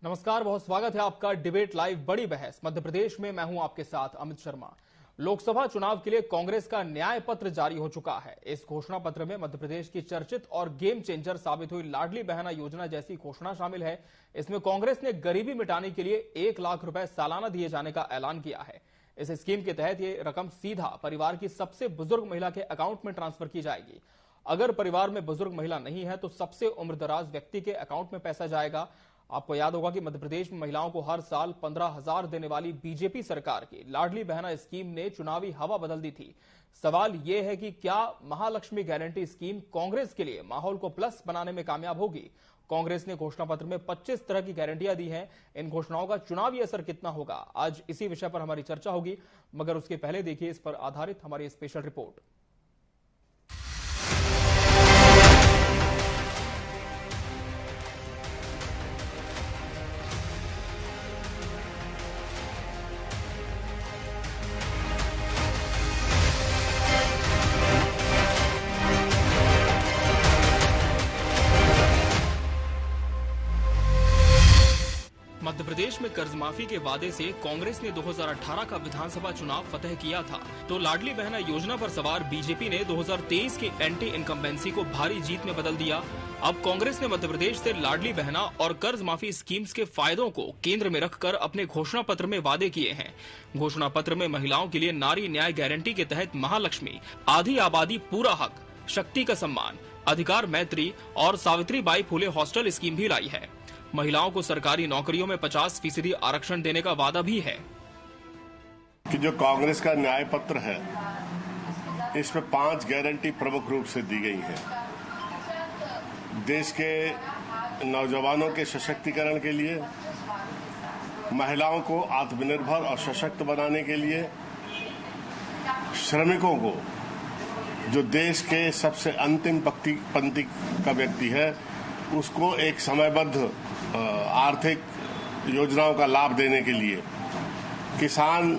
नमस्कार, बहुत स्वागत है आपका डिबेट लाइव बड़ी बहस मध्य प्रदेश में। मैं हूं आपके साथ अमित शर्मा। लोकसभा चुनाव के लिए कांग्रेस का न्याय पत्र जारी हो चुका है। इस घोषणा पत्र में मध्य प्रदेश की चर्चित और गेम चेंजर साबित हुई लाडली बहना योजना जैसी घोषणा शामिल है। इसमें कांग्रेस ने गरीबी मिटाने के लिए 1 लाख रुपए सालाना दिए जाने का ऐलान किया है। इस स्कीम के तहत ये रकम सीधा परिवार की सबसे बुजुर्ग महिला के अकाउंट में ट्रांसफर की जाएगी। अगर परिवार में बुजुर्ग महिला नहीं है तो सबसे उम्रदराज व्यक्ति के अकाउंट में पैसा जाएगा। आपको याद होगा कि मध्य प्रदेश में महिलाओं को हर साल 15,000 देने वाली बीजेपी सरकार की लाडली बहना स्कीम ने चुनावी हवा बदल दी थी। सवाल यह है कि क्या महालक्ष्मी गारंटी स्कीम कांग्रेस के लिए माहौल को प्लस बनाने में कामयाब होगी। कांग्रेस ने घोषणा पत्र में 25 तरह की गारंटियां दी हैं। इन घोषणाओं का चुनावी असर कितना होगा, आज इसी विषय पर हमारी चर्चा होगी। मगर उसके पहले देखिए इस पर आधारित हमारी स्पेशल रिपोर्ट। मध्य प्रदेश में कर्ज माफी के वादे से कांग्रेस ने 2018 का विधानसभा चुनाव फतह किया था, तो लाडली बहना योजना पर सवार बीजेपी ने 2023 की एंटी इनकम्बेंसी को भारी जीत में बदल दिया। अब कांग्रेस ने मध्य प्रदेश से लाडली बहना और कर्ज माफी स्कीम्स के फायदों को केंद्र में रखकर अपने घोषणा पत्र में वादे किए हैं। घोषणा पत्र में महिलाओं के लिए नारी न्याय गारंटी के तहत महालक्ष्मी, आधी आबादी पूरा हक, शक्ति का सम्मान, अधिकार मैत्री और सावित्रीबाई फुले हॉस्टल स्कीम भी लाई है। महिलाओं को सरकारी नौकरियों में 50% आरक्षण देने का वादा भी है। कि जो कांग्रेस का न्याय पत्र है, इसमें 5 गारंटी प्रमुख रूप से दी गई हैं। देश के नौजवानों के सशक्तिकरण के लिए, महिलाओं को आत्मनिर्भर और सशक्त बनाने के लिए, श्रमिकों को, जो देश के सबसे अंतिम पंक्ति का व्यक्ति है, उसको एक समयबद्ध आर्थिक योजनाओं का लाभ देने के लिए, किसान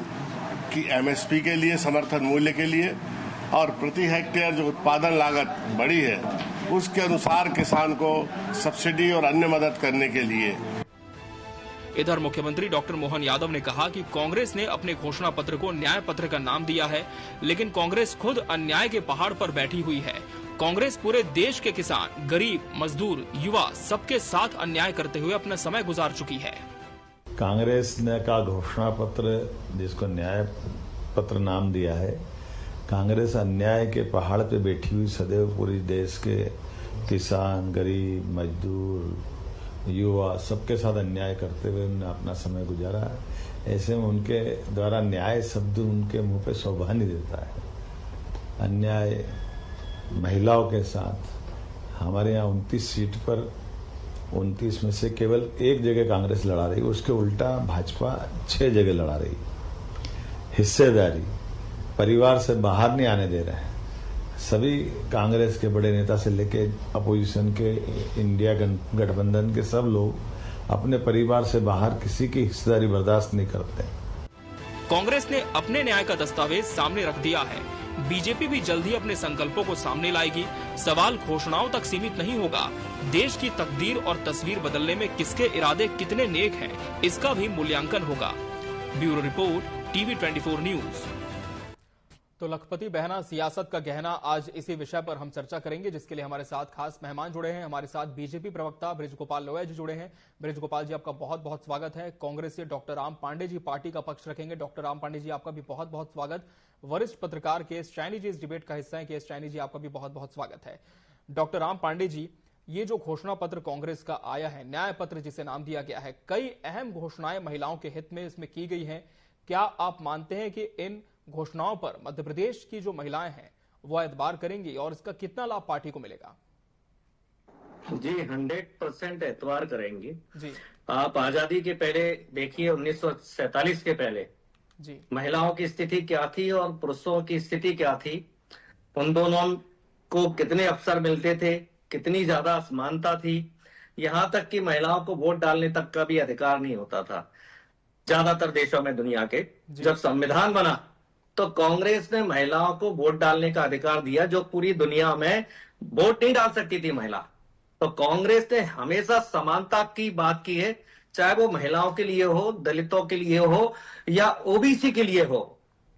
की एमएसपी के लिए, समर्थन मूल्य के लिए, और प्रति हेक्टेयर जो उत्पादन लागत बढ़ी है उसके अनुसार किसान को सब्सिडी और अन्य मदद करने के लिए। इधर मुख्यमंत्री डॉक्टर मोहन यादव ने कहा कि कांग्रेस ने अपने घोषणा पत्र को न्याय पत्र का नाम दिया है, लेकिन कांग्रेस खुद अन्याय के पहाड़ पर बैठी हुई है। कांग्रेस पूरे देश के किसान, गरीब, मजदूर, युवा सबके साथ अन्याय करते हुए अपना समय गुजार चुकी है। कांग्रेस ने का घोषणा पत्र, जिसको न्याय पत्र नाम दिया है, कांग्रेस अन्याय के पहाड़ पे बैठी हुई सदैव पूरी देश के किसान, गरीब, मजदूर, युवा सबके साथ अन्याय करते हुए उन्होंने अपना समय गुजारा है। ऐसे में उनके द्वारा न्याय शब्द उनके मुंह पे शोभा नहीं देता है। अन्याय महिलाओं के साथ हमारे यहाँ 29 सीट पर 29 में से केवल 1 जगह कांग्रेस लड़ा रही, उसके उल्टा भाजपा 6 जगह लड़ा रही। हिस्सेदारी, परिवार से बाहर नहीं आने दे रहे हैं। सभी कांग्रेस के बड़े नेता से लेके अपोजिशन के, इंडिया गठबंधन के सब लोग अपने परिवार से बाहर किसी की हिस्सेदारी बर्दाश्त नहीं करते। कांग्रेस ने अपने न्याय का दस्तावेज सामने रख दिया है। बीजेपी भी जल्द ही अपने संकल्पों को सामने लाएगी। सवाल घोषणाओं तक सीमित नहीं होगा। देश की तकदीर और तस्वीर बदलने में किसके इरादे कितने नेक हैं, इसका भी मूल्यांकन होगा। Bureau report, TV 24 news. तो लखपति बहना सियासत का गहना, आज इसी विषय पर हम चर्चा करेंगे, जिसके लिए हमारे साथ खास मेहमान जुड़े हैं। हमारे साथ बीजेपी प्रवक्ता बृजगोपाल लोया जी जुड़े हैं। बृजगोपाल जी, आपका बहुत बहुत स्वागत है। कांग्रेस से डॉक्टर राम पांडे जी पार्टी का पक्ष रखेंगे। डॉक्टर राम पांडे जी, आपका भी बहुत बहुत स्वागत। वरिष्ठ पत्रकार केएस चाइनी जी इस डिबेट का हिस्सा है। केएस चाइनी जी, आपका भी बहुत बहुत स्वागत है। डॉक्टर राम पांडे जी, ये जो घोषणा पत्र कांग्रेस का आया है, न्याय पत्र जिसे नाम दिया गया है, कई अहम घोषणाएं महिलाओं के हित में इसमें की गई हैं। क्या आप मानते हैं कि इन घोषणाओं पर मध्य प्रदेश की जो महिलाएं हैं वो एतबार करेंगी और इसका कितना लाभ पार्टी को मिलेगा? जी 100% एतबार करेंगी जी। आप आजादी के पहले देखिए, 1947 के पहले जी महिलाओं की स्थिति क्या थी और पुरुषों की स्थिति क्या थी। उन दोनों को कितने अवसर मिलते थे, कितनी ज्यादा असमानता थी। यहाँ तक कि महिलाओं को वोट डालने तक का भी अधिकार नहीं होता था ज्यादातर देशों में दुनिया के। जब संविधान बना तो कांग्रेस ने महिलाओं को वोट डालने का अधिकार दिया, जो पूरी दुनिया में वोट नहीं डाल सकती थी महिला। तो कांग्रेस ने हमेशा समानता की बात की है, चाहे वो महिलाओं के लिए हो, दलितों के लिए हो या ओबीसी के लिए हो।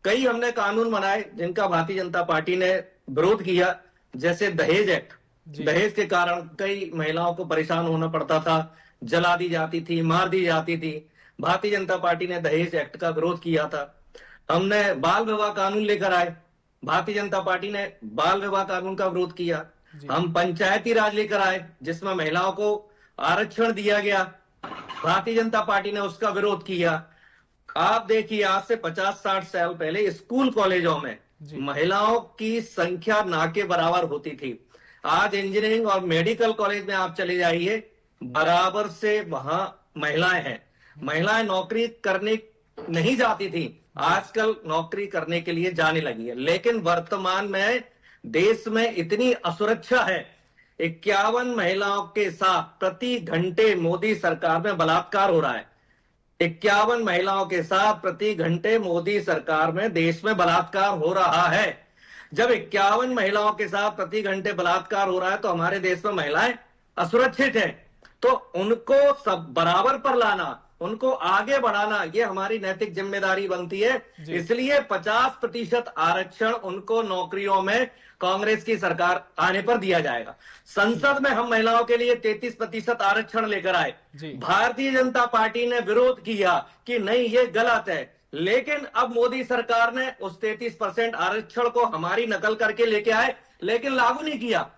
कई हमने कानून बनाए जिनका भारतीय जनता पार्टी ने विरोध किया, जैसे दहेज एक्ट। दहेज के कारण कई महिलाओं को परेशान होना पड़ता था, जला दी जाती थी, मार दी जाती थी। भारतीय जनता पार्टी ने दहेज एक्ट का विरोध किया था। हमने बाल विवाह कानून लेकर आए, भारतीय जनता पार्टी ने बाल विवाह कानून का विरोध किया। हम पंचायती राज लेकर आए जिसमें महिलाओं को आरक्षण दिया गया, भारतीय जनता पार्टी ने उसका विरोध किया। आप देखिए, आज से 50-60 साल पहले स्कूल कॉलेजों में महिलाओं की संख्या ना के बराबर होती थी। आज इंजीनियरिंग और मेडिकल कॉलेज में आप चले जाइए, बराबर से वहां महिलाएं हैं। महिलाएं नौकरी करने नहीं जाती थी, आजकल नौकरी करने के लिए जाने लगी है। लेकिन वर्तमान में देश में इतनी असुरक्षा है, 51 महिलाओं के साथ प्रति घंटे मोदी सरकार में बलात्कार हो रहा है। 51 महिलाओं के साथ प्रति घंटे मोदी सरकार में देश में बलात्कार हो रहा है। जब 51 महिलाओं के साथ प्रति घंटे बलात्कार हो रहा है तो हमारे देश में महिलाएं असुरक्षित हैं। तो उनको सब बराबर पर लाना, उनको आगे बढ़ाना, ये हमारी नैतिक जिम्मेदारी बनती है। इसलिए 50% आरक्षण उनको नौकरियों में कांग्रेस की सरकार आने पर दिया जाएगा। संसद में हम महिलाओं के लिए 33% आरक्षण लेकर आए। भारतीय जनता पार्टी ने विरोध किया कि नहीं, ये गलत है, लेकिन अब मोदी सरकार ने उस 33% आरक्षण को हमारी नकल करके लेके आए, लेकिन लागू नहीं किया।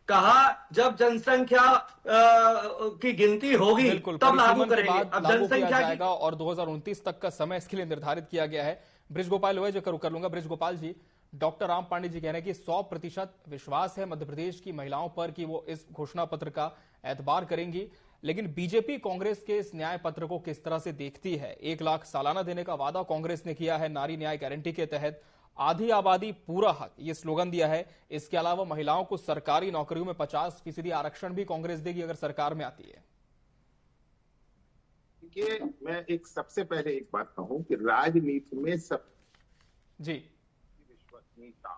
कहा जब जनसंख्या की गिनती होगी तब लागू करेंगे। अब जनसंख्या जाएगा और 2029 तक का समय इसके लिए निर्धारित किया गया है। बृजगोपाल वैद्य कर लूंगा। बृजगोपाल जी, डॉक्टर राम पांडे जी कह रहे हैं कि 100% विश्वास है मध्य प्रदेश की महिलाओं पर कि वो इस घोषणा पत्र का एतबार करेंगी, लेकिन बीजेपी कांग्रेस के इस न्याय पत्र को किस तरह से देखती है? 1 लाख सालाना देने का वादा कांग्रेस ने किया है, नारी न्याय गारंटी के तहत आधी आबादी पूरा हक, ये स्लोगन दिया है। इसके अलावा महिलाओं को सरकारी नौकरियों में 50% आरक्षण भी कांग्रेस देगी अगर सरकार में आती है। देखिए, मैं सबसे पहले एक बात कहूं कि राजनीति में सब विश्वसनीयता,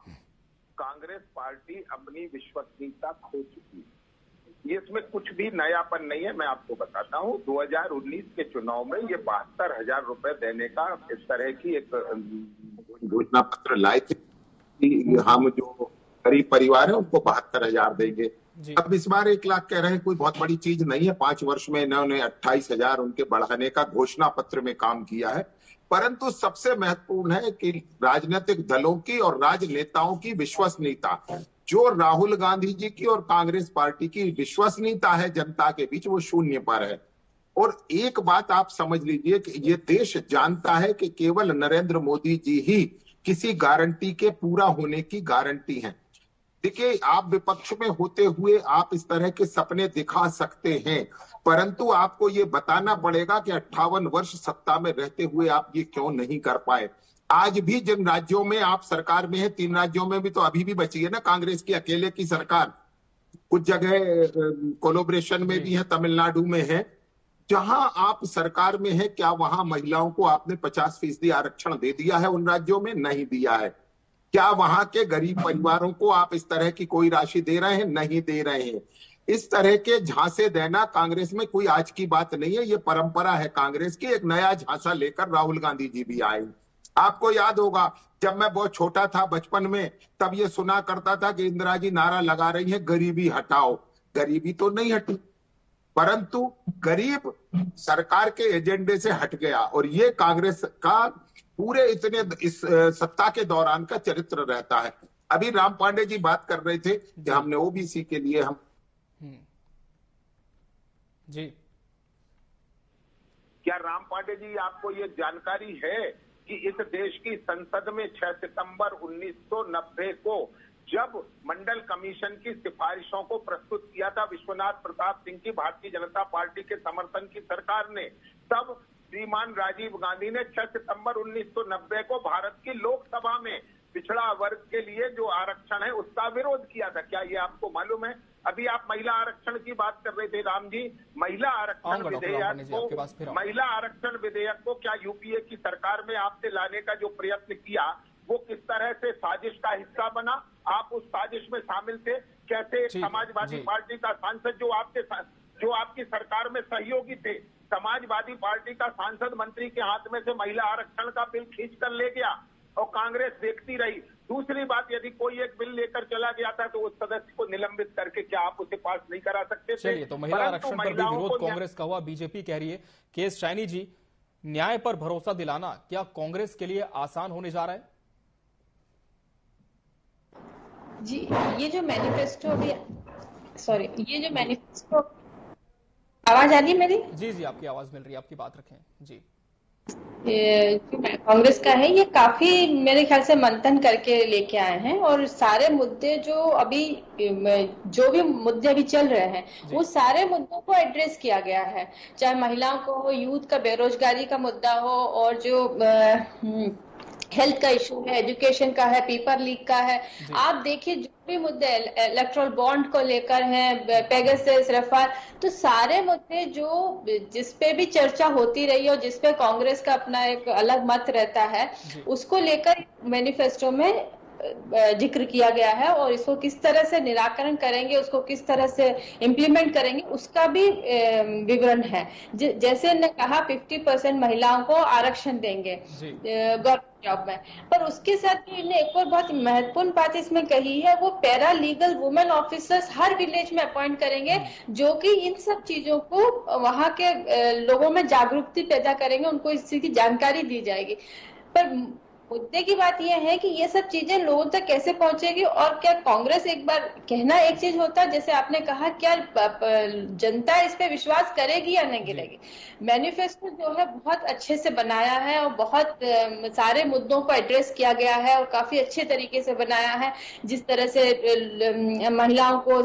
कांग्रेस पार्टी अपनी विश्वसनीयता खो चुकी है। ये इसमें कुछ भी नयापन नहीं है। मैं आपको बताता हूं, 2019 के चुनाव में ये 72,000 रुपए देने का इस तरह की एक घोषणा पत्र लाए थे कि हम जो गरीब परिवार है उनको 72,000 देंगे। अब इस बार 1 लाख कह रहे हैं, कोई बहुत बड़ी चीज नहीं है। 5 वर्ष में इन्होंने 28,000 उनके बढ़ाने का घोषणा पत्र में काम किया है। परंतु सबसे महत्वपूर्ण है कि राजनीतिक दलों की और राजनेताओं की विश्वसनीयता, जो राहुल गांधी जी की और कांग्रेस पार्टी की विश्वसनीयता है जनता के बीच, वो शून्य पर है। और एक बात आप समझ लीजिए कि ये देश जानता है कि केवल नरेंद्र मोदी जी ही किसी गारंटी के पूरा होने की गारंटी हैं। देखिए, आप विपक्ष में होते हुए आप इस तरह के सपने दिखा सकते हैं, परंतु आपको ये बताना पड़ेगा कि 58 वर्ष सत्ता में रहते हुए आप ये क्यों नहीं कर पाए। आज भी जिन राज्यों में आप सरकार में है, 3 राज्यों में भी तो अभी भी बची है ना कांग्रेस की अकेले की सरकार। कुछ जगह कोलैबोरेशन में भी है, तमिलनाडु में है। जहां आप सरकार में है, क्या वहां महिलाओं को आपने 50% आरक्षण दे दिया है? उन राज्यों में नहीं दिया है। क्या वहां के गरीब परिवारों को आप इस तरह की कोई राशि दे रहे हैं? नहीं दे रहे हैं। इस तरह के झांसे देना कांग्रेस में कोई आज की बात नहीं है, ये परंपरा है कांग्रेस की। एक नया झांसा लेकर राहुल गांधी जी भी आए। आपको याद होगा, जब मैं बहुत छोटा था बचपन में, तब ये सुना करता था कि इंदिरा जी नारा लगा रही है गरीबी हटाओ। गरीबी तो नहीं हटी, परंतु गरीब सरकार के एजेंडे से हट गया। और ये कांग्रेस का पूरे इस सत्ता के दौरान का चरित्र रहता है। अभी राम पांडे जी बात कर रहे थे कि हमने ओबीसी के लिए जी, क्या राम पांडे जी आपको ये जानकारी है कि इस देश की संसद में 6 सितंबर 1990 को जब मंडल कमीशन की सिफारिशों को प्रस्तुत किया था विश्वनाथ प्रताप सिंह की भारतीय जनता पार्टी के समर्थन की सरकार ने, तब श्रीमान राजीव गांधी ने 6 सितंबर 1990 को भारत की लोकसभा में पिछड़ा वर्ग के लिए जो आरक्षण है उसका विरोध किया था। क्या ये आपको मालूम है? अभी आप महिला आरक्षण की बात कर रहे थे राम जी। महिला आरक्षण विधेयक को क्या यूपीए की सरकार में आपने लाने का जो प्रयत्न किया, वो किस तरह से साजिश का हिस्सा बना? आप उस साजिश में शामिल थे कैसे? समाजवादी पार्टी का सांसद जो आपकी सरकार में सहयोगी थे, समाजवादी पार्टी का सांसद मंत्री के हाथ में से महिला आरक्षण का बिल खींच कर ले गया और कांग्रेस देखती रही। दूसरी बात, यदि कोई एक बिल लेकर चला गया था तो उस सदस्य को निलंबित करके क्या आप उसे पास नहीं करा सकते थे? चलिए, तो महिला आरक्षण पर भी विरोध कांग्रेस का हुआ। बीजेपी कह रही है केस शाइनी जी, न्याय पर भरोसा दिलाना क्या कांग्रेस के लिए आसान होने जा रहा है? जी, ये जो मैनिफेस्टो आवाज आ रही है मेरी? जी जी, आपकी आवाज मिल रही है, आपकी बात रखें जी। कांग्रेस का है, ये काफी मेरे ख्याल से मंथन करके लेके आए हैं और सारे मुद्दे जो भी मुद्दे अभी चल रहे हैं वो सारे मुद्दों को एड्रेस किया गया है, चाहे महिलाओं को हो, यूथ का बेरोजगारी का मुद्दा हो, और जो हेल्थ का इशू है, एजुकेशन का है, पेपर लीक का है। आप देखिए जो भी मुद्दे इलेक्ट्रल बॉन्ड को लेकर हैं, पेगासस, रफाल, तो सारे मुद्दे जो जिसपे भी चर्चा होती रही और जिसपे कांग्रेस का अपना एक अलग मत रहता है, उसको लेकर मैनिफेस्टो में जिक्र किया गया है और इसको किस तरह से निराकरण करेंगे, उसको किस तरह से इम्प्लीमेंट करेंगे, उसका भी विवरण है। जैसे ने कहा 50% महिलाओं को आरक्षण देंगे गवर्नमेंट जॉब में, पर उसके साथ इन्हें एक और बहुत महत्वपूर्ण बात इसमें कही है, वो पैरा लीगल वुमेन ऑफिसर्स हर विलेज में अपॉइंट करेंगे जो कि इन सब चीजों को वहां के लोगों में जागरूकता पैदा करेंगे, उनको इस चीज की जानकारी दी जाएगी। पर मुद्दे की बात यह है कि ये सब चीजें लोगों तक कैसे पहुंचेगी और क्या कांग्रेस, एक बार कहना एक चीज होता है, जैसे आपने कहा, क्या जनता इस पे विश्वास करेगी या नहीं करेगी। मैनिफेस्टो जो है बहुत अच्छे से बनाया है और बहुत सारे मुद्दों को एड्रेस किया गया है और काफी अच्छे तरीके से बनाया है। जिस तरह से महिलाओं को,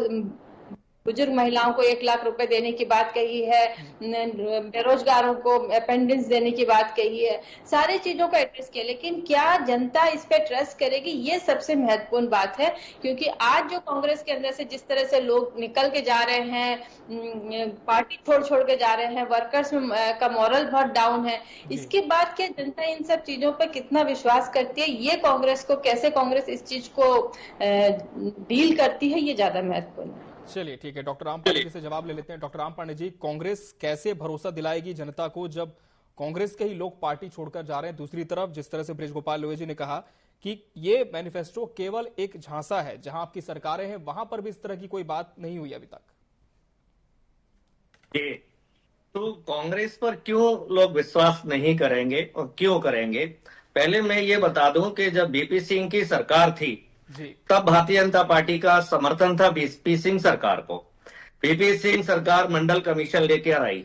बुजुर्ग महिलाओं को 1 लाख रुपए देने की बात कही है, बेरोजगारों को अपेंडेंस देने की बात कही है, सारी चीजों को एड्रेस किया, लेकिन क्या जनता इस पे ट्रस्ट करेगी, ये सबसे महत्वपूर्ण बात है। क्योंकि आज जो कांग्रेस के अंदर से जिस तरह से लोग निकल के जा रहे हैं, पार्टी छोड़ के जा रहे हैं, वर्कर्स का मॉरल बहुत डाउन है, इसके बाद क्या जनता इन सब चीजों पर कितना विश्वास करती है, ये कांग्रेस को कैसे कांग्रेस इस चीज को डील करती है, ये ज्यादा महत्वपूर्ण है। चलिए ठीक है, डॉक्टर राम पांडे जी से जवाब ले लेते हैं। डॉक्टर राम पांडे जी, कांग्रेस कैसे भरोसा दिलाएगी जनता को जब कांग्रेस के ही लोग पार्टी छोड़कर जा रहे हैं? दूसरी तरफ जिस तरह से बृजगोपाल लोहे जी ने कहा कि ये मैनिफेस्टो केवल एक झांसा है, जहां आपकी सरकारें हैं वहां पर भी इस तरह की कोई बात नहीं हुई अभी तक। तो कांग्रेस पर क्यों लोग विश्वास नहीं करेंगे और क्यों करेंगे? पहले मैं ये बता दूं कि जब बीपी सिंह की सरकार थी तब भारतीय जनता पार्टी का समर्थन था बीपी सिंह सरकार को। बीपी सिंह सरकार मंडल कमीशन लेकर आई,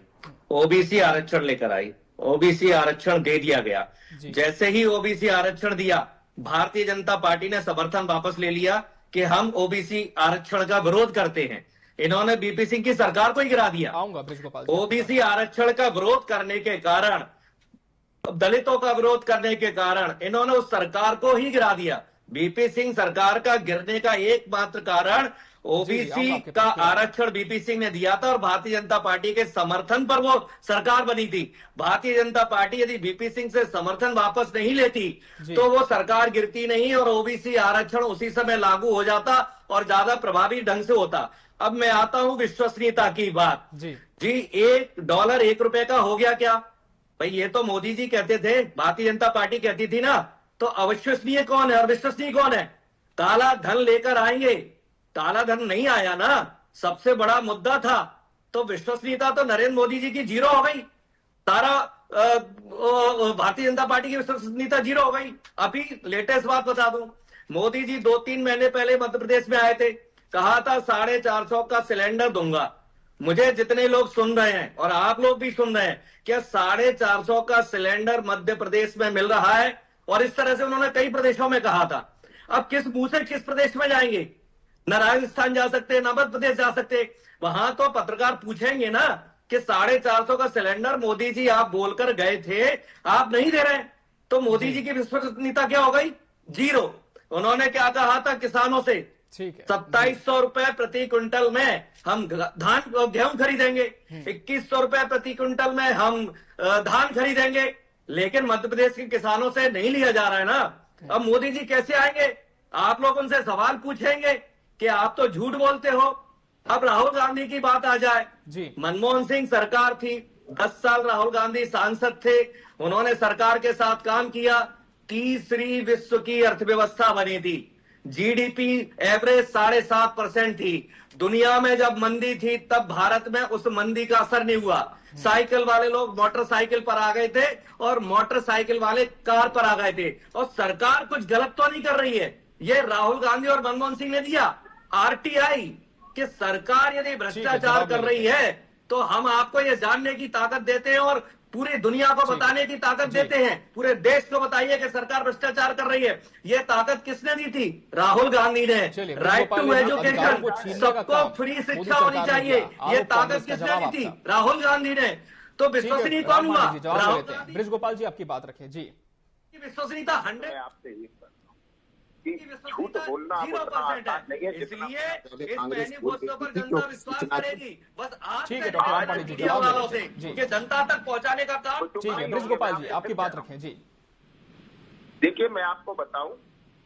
ओबीसी आरक्षण लेकर आई, ओबीसी आरक्षण दे दिया गया। जैसे ही ओबीसी आरक्षण दिया, भारतीय जनता पार्टी ने समर्थन वापस ले लिया कि हम ओबीसी आरक्षण का विरोध करते हैं। इन्होंने बीपी सिंह की सरकार को ही गिरा दिया। ओबीसी आरक्षण का विरोध करने के कारण, दलितों का विरोध करने के कारण इन्होंने उस सरकार को ही गिरा दिया। बीपी सिंह सरकार का गिरने का एकमात्र कारण ओबीसी का आरक्षण बीपी सिंह ने दिया था और भारतीय जनता पार्टी के समर्थन पर वो सरकार बनी थी। भारतीय जनता पार्टी यदि बीपी सिंह से समर्थन वापस नहीं लेती तो वो सरकार गिरती नहीं और ओबीसी आरक्षण उसी समय लागू हो जाता और ज्यादा प्रभावी ढंग से होता। अब मैं आता हूं विश्वसनीयता की बात। जी $1 1 रुपए का हो गया क्या? भाई ये तो मोदी जी कहते थे, भारतीय जनता पार्टी कहती थी ना, तो अविश्वसनीय कौन है और विश्वसनीय कौन है? काला धन लेकर आएंगे, काला धन नहीं आया ना, सबसे बड़ा मुद्दा था। तो विश्वसनीयता तो नरेंद्र मोदी जी की जीरो हो गई, सारा भारतीय जनता पार्टी की विश्वसनीयता जीरो हो गई। अभी लेटेस्ट बात बता दूं, मोदी जी 2-3 महीने पहले मध्य प्रदेश में आए थे, कहा था 450 का सिलेंडर दूंगा। मुझे जितने लोग सुन रहे हैं और आप लोग भी सुन रहे हैं, क्या 450 का सिलेंडर मध्य प्रदेश में मिल रहा है? और इस तरह से उन्होंने कई प्रदेशों में कहा था। अब किस मुंह से किस प्रदेश में जाएंगे? न राजस्थान जा सकते, न मध्य प्रदेश जा सकते। वहां तो पत्रकार पूछेंगे ना कि 450 का सिलेंडर मोदी जी आप बोलकर गए थे, आप नहीं दे रहे, तो मोदी जी की विश्वसनीयता क्या हो गई? जीरो। उन्होंने क्या कहा था किसानों से? 2700 रुपए प्रति क्विंटल में हम गेहूं खरीदेंगे, 2100 रुपए प्रति क्विंटल में हम धान खरीदेंगे, लेकिन मध्य प्रदेश के किसानों से नहीं लिया जा रहा है ना। अब मोदी जी कैसे आएंगे? आप लोग उनसे सवाल पूछेंगे कि आप तो झूठ बोलते हो। अब राहुल गांधी की बात आ जाए, मनमोहन सिंह सरकार थी, 10 साल राहुल गांधी सांसद थे, उन्होंने सरकार के साथ काम किया, तीसरी विश्व की अर्थव्यवस्था बनी थी, जीडीपी एवरेज 7.5% थी। दुनिया में जब मंदी थी तब भारत में उस मंदी का असर नहीं हुआ। साइकिल वाले लोग मोटरसाइकिल पर आ गए थे और मोटरसाइकिल वाले कार पर आ गए थे। और सरकार कुछ गलत तो नहीं कर रही है, ये राहुल गांधी और मनमोहन सिंह ने दिया आरटीआई कि सरकार यदि भ्रष्टाचार कर रही है तो हम आपको ये जानने की ताकत देते हैं और पूरी दुनिया को बताने की ताकत देते हैं। पूरे देश को बताइए कि सरकार भ्रष्टाचार कर रही है। ये ताकत किसने दी थी? राहुल गांधी ने। राइट टू एजुकेशन, सबको फ्री शिक्षा होनी चाहिए, ये ताकत किसने दी थी? राहुल गांधी ने। तो विश्वसनीय कौन हुआ? राहुल गांधी। ब्रिज गोपाल जी आपकी बात रखें जी। विश्वसनीयता 100 आपसे झूठ बोलना 0% है, इसलिए इस मैनिफेस्टो पर जनता विश्वास करेगी। बस आज ठीक है डॉक्टर रामपाल जी वालों से कि जनता तक पहुंचाने का काम। ठीक है ब्रिज गोपाल जी आपकी बात रखें जी। देखिए मैं आपको बताऊं,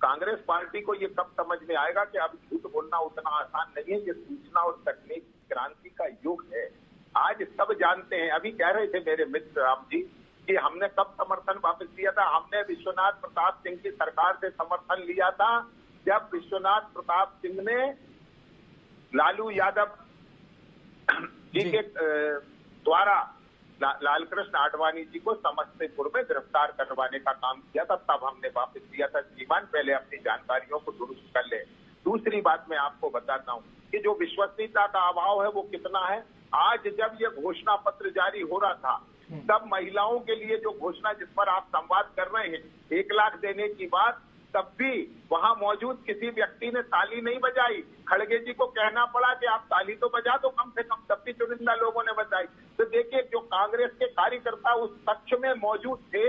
कांग्रेस पार्टी को ये कब समझ में आएगा कि अब झूठ बोलना उतना आसान नहीं है। ये सूचना और तकनीक क्रांति का युग है। आज सब जानते हैं। अभी कह रहे थे मेरे मित्र राम जी कि हमने कब समर्थन वापस लिया था। हमने विश्वनाथ प्रताप सिंह की सरकार से समर्थन लिया था जब विश्वनाथ प्रताप सिंह ने लालू यादव जी के द्वारा लालकृष्ण आडवाणी जी को समस्तीपुर में गिरफ्तार करवाने का काम किया था। तब हमने वापस लिया था। श्रीमान पहले अपनी जानकारियों को दुरुस्त कर ले। दूसरी बात मैं आपको बताता हूँ कि जो विश्वसनीयता का अभाव है वो कितना है। आज जब ये घोषणा पत्र जारी हो रहा था तब महिलाओं के लिए जो घोषणा जिस पर आप संवाद कर रहे हैं 1 लाख देने की बात, तब भी वहां मौजूद किसी व्यक्ति ने ताली नहीं बजाई। खड़गे जी को कहना पड़ा कि आप ताली तो बजा दो कम से कम, तब भी चुनिंदा लोगों ने बजाई। तो देखिए जो कांग्रेस के कार्यकर्ता उस कक्ष में मौजूद थे,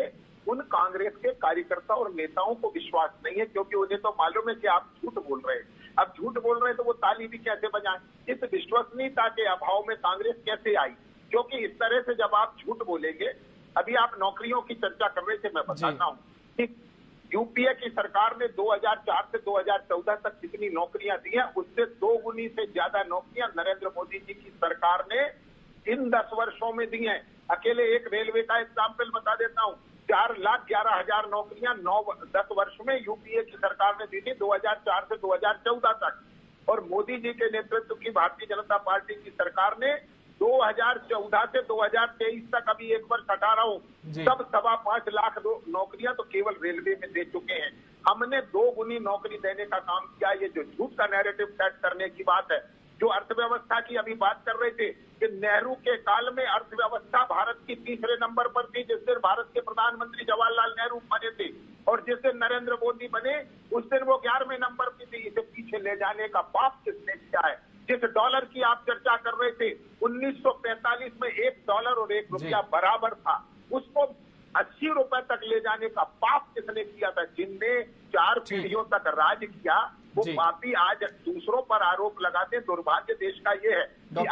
उन कांग्रेस के कार्यकर्ता और नेताओं को विश्वास नहीं है, क्योंकि उन्हें तो मालूम है कि आप झूठ बोल रहे हैं। अब झूठ बोल रहे हैं तो वो ताली भी कैसे बजाएं। इस विश्वसनीयता के अभाव में कांग्रेस कैसे आई? क्योंकि इस तरह से जब आप झूठ बोलेंगे, अभी आप नौकरियों की चर्चा कर रहे थे, मैं बताता हूँ कि यूपीए की सरकार ने 2004 से 2014 तक जितनी नौकरियां दी हैं उससे 2 गुनी से ज्यादा नौकरियां नरेंद्र मोदी जी की सरकार ने इन 10 वर्षों में दी हैं। अकेले एक रेलवे का एग्जाम्पल बता देता हूँ, 4,11,000 नौकरियां 9-10 वर्ष में यूपीए की सरकार ने दी थी 2004 से 2014 तक। और मोदी जी के नेतृत्व की भारतीय जनता पार्टी की सरकार ने 2014 से 2023 तक, अभी एक वर्ष हटा रहा हूँ, तब 5.25 लाख नौकरियां तो केवल रेलवे में दे चुके हैं। हमने 2 गुनी नौकरी देने का काम किया। ये जो झूठ का नैरेटिव सेट करने की बात है, जो अर्थव्यवस्था की अभी बात कर रहे थे कि नेहरू के काल में अर्थव्यवस्था भारत की 3रे नंबर पर थी, जिस दिन भारत के प्रधानमंत्री जवाहरलाल नेहरू बने थे, और जिस दिन नरेंद्र मोदी बने उस दिन वो 11वें नंबर पर थी। इसे पीछे ले जाने का पाप किसने किया है? जिस डॉलर की आप चर्चा कर रहे थे 1945 में $1 और ₹1 बराबर था, उसको 80 रुपए तक ले जाने का पाप किसने किया था? जिनने 4 पीढ़ियों तक राज किया वो पापी आज दूसरों पर आरोप लगाते। दुर्भाग्य देश का ये है कि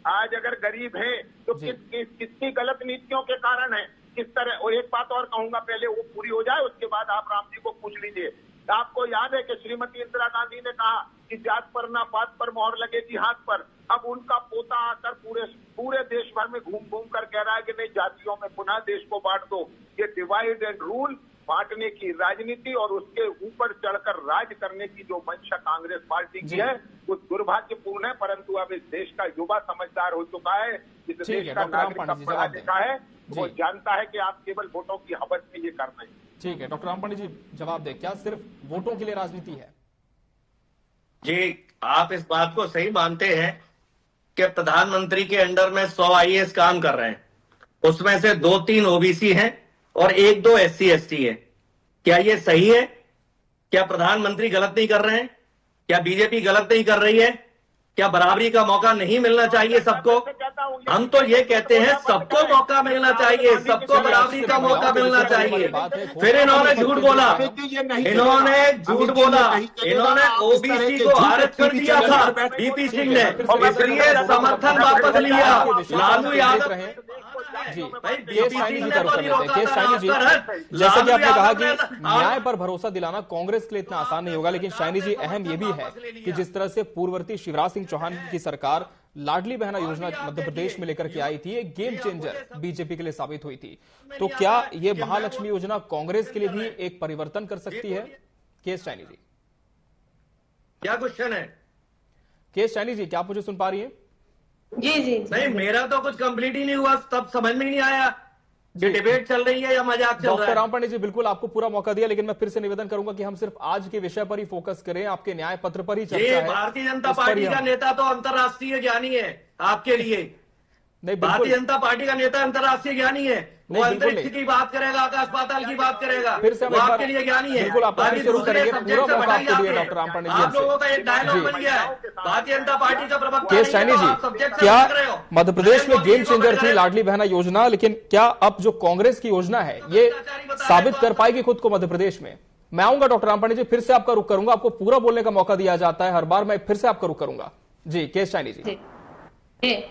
आज अगर गरीब है तो किसकी गलत नीतियों के कारण है, किस तरह। और एक बात और कहूंगा, पहले वो पूरी हो जाए उसके बाद आप राम जी को पूछ लीजिए। आपको याद है कि श्रीमती इंदिरा गांधी ने कहा कि जात पर ना पात पर मोहर लगेगी हाथ पर। अब उनका पोता आकर पूरे देश भर में घूम घूम कर कह रहा है कि नहीं, जातियों में पुनः देश को बांट दो। ये डिवाइड एंड रूल, बांटने की राजनीति और उसके ऊपर चढ़कर राज करने की जो मंशा कांग्रेस पार्टी की है वो दुर्भाग्यपूर्ण है। परंतु अब इस देश का युवा समझदार हो चुका है, इस देश का नागरिक पढ़ा लिखा है, वो जानता है कि आप केवल वोटों की हवस में ये कर रहे हैं। ठीक है डॉक्टर रामपाल जी जवाब दें, क्या सिर्फ वोटों के लिए राजनीति है? जी, आप इस बात को सही मानते हैं कि प्रधानमंत्री के अंडर में 100 IAS काम कर रहे हैं, उसमें से 2-3 OBC हैं और 1-2 SC ST है। क्या ये सही है? क्या प्रधानमंत्री गलत नहीं कर रहे हैं? क्या बीजेपी गलत नहीं कर रही है? क्या बराबरी का मौका नहीं मिलना चाहिए सबको? हम तो ये कहते हैं सबको मौका मिलना चाहिए, सबको बराबरी का मौका मिलना चाहिए। फिर इन्होंने झूठ बोला, इन्होंने OBC को खारिज कर दिया था DP सिंह ने, इसलिए समर्थन वापस लिया। लालू यादव जी भाई, केस शाइनी जी ने का रुख तो कर नहीं लेते हैं। रोका केस था, शाइनी जी, आपका जैसे कि आपने लालू कहा कि यादव ने- न्याय पर भरोसा दिलाना कांग्रेस के लिए इतना आसान नहीं होगा, लेकिन शाइनी जी अहम ये भी है कि जिस तरह से पूर्ववर्ती शिवराज सिंह चौहान की सरकार लाडली बहना योजना मध्य प्रदेश में लेकर के आई थी, एक गेम चेंजर बीजेपी के लिए साबित हुई थी। तो क्या ये महालक्ष्मी योजना कांग्रेस के लिए भी एक परिवर्तन कर सकती है? केस शाइनी जी, क्या क्वेश्चन है? केस शाइनी जी, क्या आप मुझे सुन पा रही हैं? जी जी नहीं, मेरा तो कुछ कंप्लीट ही नहीं हुआ, तब समझ में ही नहीं आया जी। ये डिबेट चल रही है या मजाक चल रहा डॉक्टर है। राम पांडे जी, बिल्कुल आपको पूरा मौका दिया, लेकिन मैं फिर से निवेदन करूंगा कि हम सिर्फ आज के विषय पर ही फोकस करें, आपके न्याय पत्र पर ही चर्चा ये है। भारतीय जनता उस पर ही पार्टी का हम- नेता तो अंतर्राष्ट्रीय ज्ञानी है आपके लिए। नहीं, भारतीय बिल्कुल जनता पार्टी का नेता अंतर्राष्ट्रीय ज्ञानी है, वो नहीं, बिल्कुल अंतरिक्ष की बात करेगा, आकाश पाताल की बात करेगा, फिर से हम वो एक बार- आपके लिए ज्ञानी है। बिल्कुल आपको फिर बाकी से रुक दूसरे करेंगे, सब्जेक्ट पूरा से मौका हटाइए आपको दिए आपके। डॉक्टर राम पांडे जी आप हमसे। लोगों का एक डायलॉग जी। बन गया है, भारतीय जनता पार्टी का प्रवक्ता केस नहीं शाइनी है, जी, तो आप सब्जेक्ट से क्या हट रहे हो। मध्य प्रदेश में नरेंद्र गेम मोदी को चेंजर बता थी रहे लाडली बहना योजना, लेकिन क्या अब जो कांग्रेस की योजना है ये साबित कर पाएगी खुद को मध्य प्रदेश में? मैं आऊंगा डॉक्टर राम पांडे जी, फिर से आपका रुख करूंगा, आपको पूरा बोलने का मौका दिया जाता है हर बार, मैं फिर से आपका रुख करूंगा। जी केस शाइनी जी, जी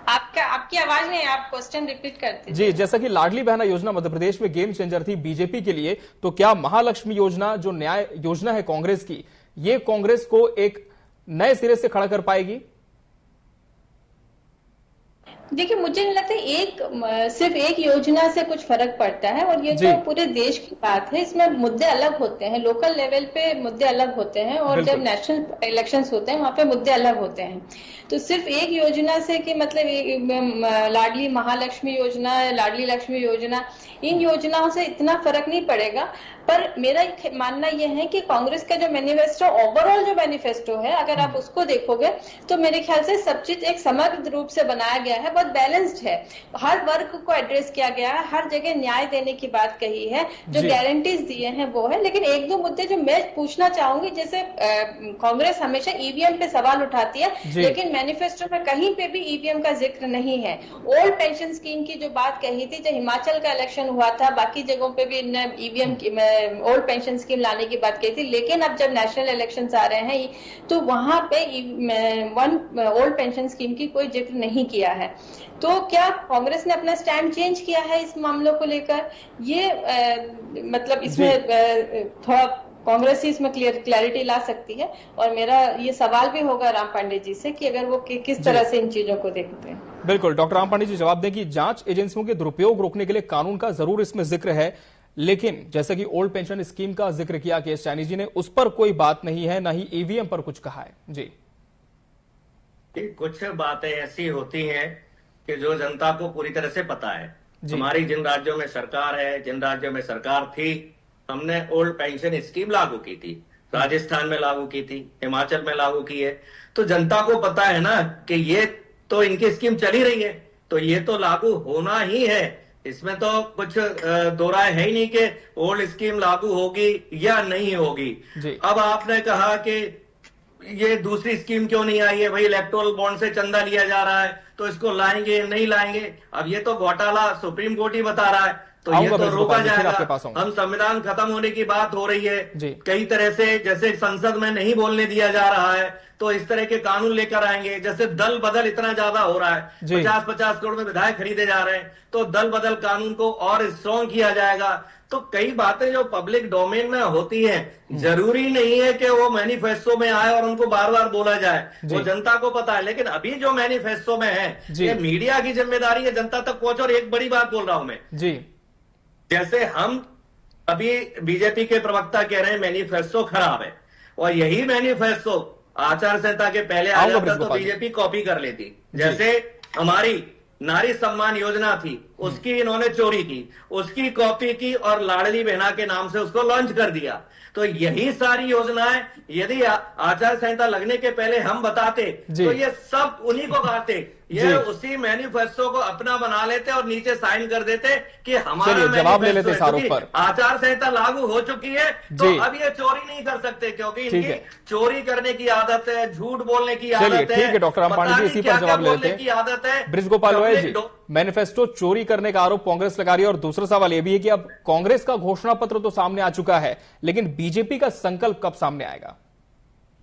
आपकी आवाज नहीं, आप क्वेश्चन रिपीट करते जी जैसा कि लाडली बहना योजना मध्य प्रदेश में गेम चेंजर थी बीजेपी के लिए, तो क्या महालक्ष्मी योजना जो न्याय योजना है कांग्रेस की, ये कांग्रेस को एक नए सिरे से खड़ा कर पाएगी? देखिए, मुझे नहीं लगता सिर्फ एक योजना से कुछ फर्क पड़ता है, और ये जी। तो पूरे देश की बात है। इसमें मुद्दे अलग होते हैं, लोकल लेवल पे मुद्दे अलग होते हैं, और बिल्कुल। जब नेशनल इलेक्शंस होते हैं वहां पे मुद्दे अलग होते हैं। तो सिर्फ एक योजना से कि मतलब लाडली महालक्ष्मी योजना, लाडली लक्ष्मी योजना, इन योजनाओं से इतना फर्क नहीं पड़ेगा। पर मेरा मानना यह है कि कांग्रेस का जो मैनिफेस्टो, ओवरऑल जो मैनिफेस्टो है, अगर आप उसको देखोगे तो मेरे ख्याल से सब चीज एक समग्र रूप से बनाया गया है, बहुत बैलेंस्ड है, हर वर्ग को एड्रेस किया गया है, हर जगह न्याय देने की बात कही है, जो जी। गारंटीज दिए हैं वो है। लेकिन एक दो मुद्दे जो मैं पूछना चाहूंगी, जैसे कांग्रेस हमेशा ईवीएम पे सवाल उठाती है, जी। लेकिन मैनिफेस्टो में कहीं पे भी ईवीएम का जिक्र नहीं है। ओल्ड पेंशन स्कीम की जो बात कही थी, जो हिमाचल का इलेक्शन हुआ था, बाकी जगहों पे भी इनने ईवीएम की ओल्ड पेंशन स्कीम लाने की बात कही थी, लेकिन अब जब नेशनल इलेक्शंस आ रहे हैं तो वहां पे ओल्ड पेंशन स्कीम की कोई जिक्र नहीं किया है। तो क्या कांग्रेस ने अपना स्टैंड चेंज किया है इस मामलों को लेकर? ये मतलब इसमें थोड़ा कांग्रेस ही इसमें क्लैरिटी ला सकती है, और मेरा ये सवाल भी होगा राम पांडे जी से कि अगर वो किस तरह से इन चीजों को देखते हैं। बिल्कुल, डॉक्टर राम पांडे जी जवाब दें कि जांच एजेंसियों के दुरुपयोग रोकने के लिए कानून का जरूर इसमें जिक्र है, लेकिन जैसे कि ओल्ड पेंशन स्कीम का जिक्र किया केस शाइनी जी ने, उस पर कोई बात नहीं है, ना ही ईवीएम पर कुछ कहा है। जी, कुछ बातें ऐसी होती हैं कि जो जनता को पूरी तरह से पता है। जी। हमारी जिन राज्यों में सरकार है, जिन राज्यों में सरकार थी, हमने ओल्ड पेंशन स्कीम लागू की थी, राजस्थान में लागू की थी, हिमाचल में लागू की है। तो जनता को पता है ना कि ये तो इनकी स्कीम चली रही है, तो ये तो लागू होना ही है। इसमें तो कुछ दो राय है ही नहीं कि ओल्ड स्कीम लागू होगी या नहीं होगी। जी। अब आपने कहा कि ये दूसरी स्कीम क्यों नहीं आई है, भाई इलेक्टोरल बॉन्ड से चंदा लिया जा रहा है तो इसको लाएंगे नहीं लाएंगे। अब ये तो घोटाला सुप्रीम कोर्ट ही बता रहा है, तो ये आऊंगा तो ब्रिज रोका गोपाल जी, फिर जाएगा। आपके पास आऊंगा। हम संविधान खत्म होने की बात हो रही है जी। कई तरह से, जैसे संसद में नहीं बोलने दिया जा रहा है तो इस तरह के कानून लेकर आएंगे। जैसे दल बदल इतना ज्यादा हो रहा है, जी। 50-50 करोड़ में विधायक खरीदे जा रहे हैं, तो दल बदल कानून को और स्ट्रॉन्ग किया जाएगा। तो कई बातें जो पब्लिक डोमेन में होती हैं, जरूरी नहीं है कि वो मैनिफेस्टो में आए और उनको बार बार बोला जाए, जी। वो जनता को पता है। लेकिन अभी जो मैनिफेस्टो में है, जी। ये मीडिया की जिम्मेदारी है जनता तक पहुंचे। और एक बड़ी बात बोल रहा हूं मैं, जी, जैसे हम अभी बीजेपी के प्रवक्ता कह रहे हैं मैनिफेस्टो खराब है, और यही मैनिफेस्टो आचार संहिता के पहले आ आऊंगा जाता ब्रिज तो गोपाल जी। बीजेपी कॉपी कर लेती। जैसे हमारी नारी सम्मान योजना थी, उसकी इन्होंने चोरी की, उसकी कॉपी की और लाडली बहना के नाम से उसको लॉन्च कर दिया। तो यही सारी योजनाएं यदि आचार संहिता लगने के पहले हम बताते जी। तो ये सब उन्हीं को गाते, ये जी। उसी मैनिफेस्टो को अपना बना लेते और नीचे साइन कर देते कि हमारा चलिए, जवाब ले मैनिफेस्टो लेते है। इस आरोप क्योंकि पर। आचार संहिता लागू हो चुकी है, तो जी। अब ये चोरी नहीं कर सकते, क्योंकि ठीक इनकी है। चोरी करने की आदत है, झूठ बोलने की चलिए, आदत है। ठीक है डॉक्टर राम पांडे जी, पता इसी नहीं पर क्या-क्या जवाब ले बोलने लेते की आदत है। हैं। ब्रिज गोपाल लोया जी, पब्लिक मैनिफेस्टो चोरी करने का आरोप कांग्रेस लगा रही है, और दूसरा सवाल यह भी है कि अब कांग्रेस का घोषणा पत्र तो सामने आ चुका है, लेकिन बीजेपी का संकल्प कब सामने आएगा?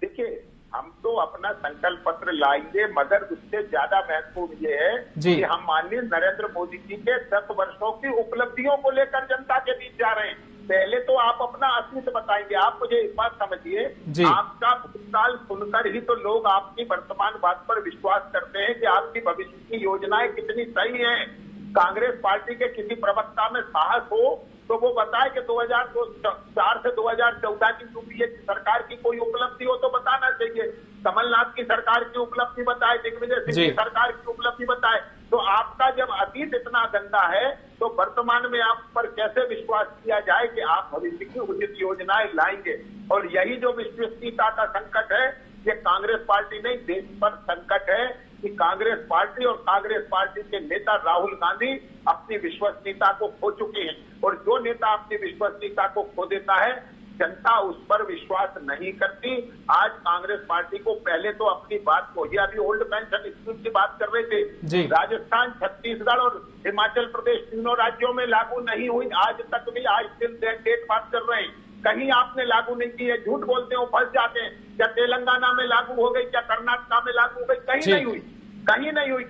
देखिए, हम तो अपना संकल्प पत्र लाएंगे, मगर उससे ज्यादा महत्वपूर्ण ये है कि हम माननीय नरेंद्र मोदी जी के 10 वर्षों की उपलब्धियों को लेकर जनता के बीच जा रहे हैं। पहले तो आप अपना अस्तित्व बताएंगे। आप मुझे इस बात समझिए, आपका भूतकाल सुनकर ही तो लोग आपकी वर्तमान बात पर विश्वास करते हैं कि आपकी भविष्य की योजनाएं कितनी सही हैं। कांग्रेस पार्टी के किसी प्रवक्ता में साहस हो तो वो बताए कि 2004 से 2014 की यूपीए की सरकार की कोई उपलब्धि हो तो बताना चाहिए। कमलनाथ की सरकार की उपलब्धि बताए, दिग्विजय सिंह की सरकार की उपलब्धि बताए। तो आपका जब अतीत इतना गंदा है तो वर्तमान में आप पर कैसे विश्वास किया जाए कि आप भविष्य की उचित योजनाएं लाएंगे। और यही जो विश्वसनीयता का संकट है, ये कांग्रेस पार्टी नहीं, देश पर संकट है कि कांग्रेस पार्टी और कांग्रेस पार्टी के नेता राहुल गांधी अपनी विश्वसनीयता को खो चुके हैं। और जो नेता अपनी विश्वसनीयता को खो देता है, जनता उस पर विश्वास नहीं करती। आज कांग्रेस पार्टी को पहले तो अपनी बात को, ये अभी ओल्ड पेंशन स्कीम की बात कर रहे थे, राजस्थान, छत्तीसगढ़ और हिमाचल प्रदेश तीनों राज्यों में लागू नहीं हुई। आज तक भी आज दिन डेट बात कर रहे हैं, कहीं आपने लागू नहीं की है। झूठ बोलते हो, फंस जाते हैं। क्या तेलंगाना में लागू हो गई, क्या कर्नाटक में लागू हो गई? कहीं नहीं हुई, कहीं नहीं हुई।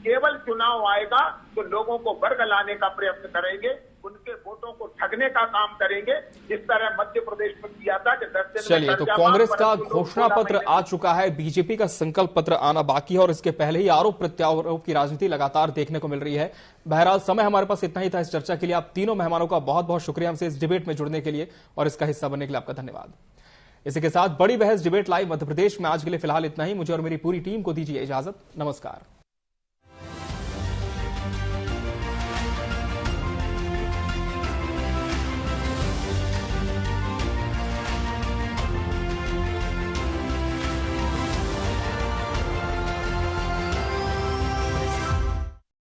केवल चुनाव आएगा तो लोगों को वर्ग लाने का प्रयत्न करेंगे, उनके वोटों को ठगने का काम करेंगे, जिस तरह मध्य प्रदेश में किया था कि 10 दिन। चलिए, तो कांग्रेस का घोषणा पत्र आ चुका है, बीजेपी का संकल्प पत्र आना बाकी है और इसके पहले ही आरोप प्रत्यारोप की राजनीति लगातार देखने को मिल रही है। बहरहाल समय हमारे पास इतना ही था इस चर्चा के लिए। आप तीनों मेहमानों का बहुत बहुत शुक्रिया हमसे इस डिबेट में जुड़ने के लिए और इसका हिस्सा बनने के लिए आपका धन्यवाद। इसी के साथ बड़ी बहस डिबेट लाइव मध्य प्रदेश में आज के लिए फिलहाल इतना ही। मुझे और मेरी पूरी टीम को दीजिए इजाजत। नमस्कार।